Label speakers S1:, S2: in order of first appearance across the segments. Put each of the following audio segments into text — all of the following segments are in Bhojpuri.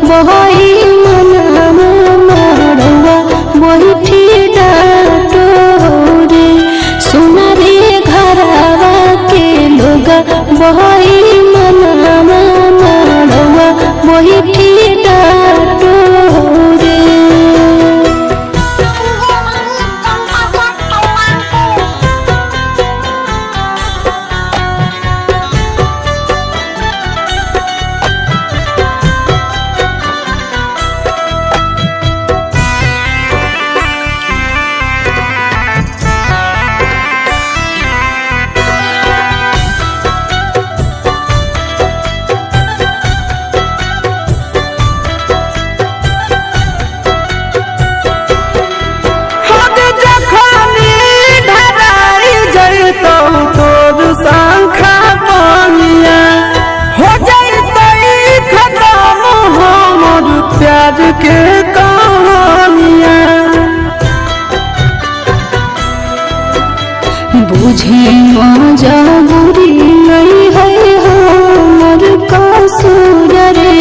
S1: बहई मनामा मड़वा बैठी डाटो रे सुना रे घरवा के लोग बहई मनामा मड़वा बैठी डाटो रे।
S2: के कहानियां
S1: बुझे मजबूरी नहीं है हमर कसूर रे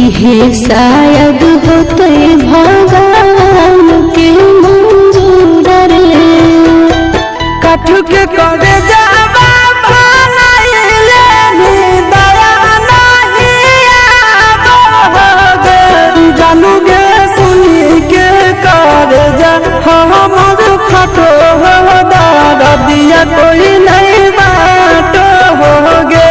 S1: इहे शायद होते भगवान के मंजूर रे।
S2: कठ के करे जावा हमर फटो दिया कोई नहीं बात हो गे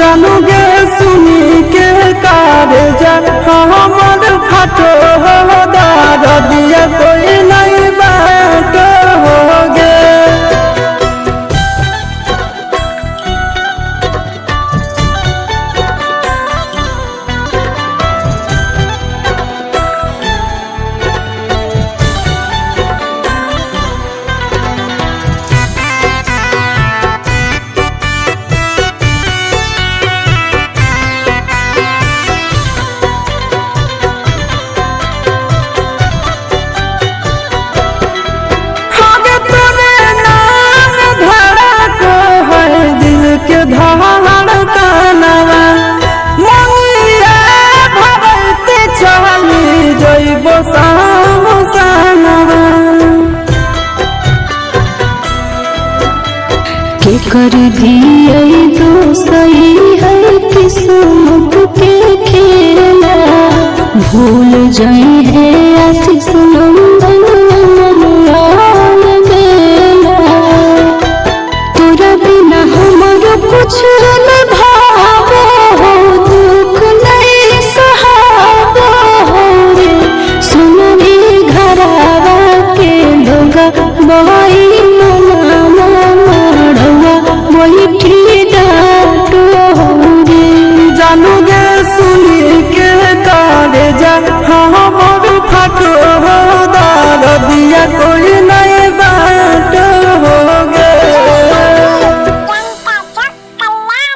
S2: जानू गे सुनी के कार जा हमर फटो दिया कोई नहीं बात हो गे।
S1: के कर दिए तो सही है किस्मत के खेला भूल जाए है आशीष नंदन बेला तोरा बिना हमर कुछ न भावो दुख नहीं सहाबो रे सुन रे घरवा के लोग बहई मनामा मड़वा बैठी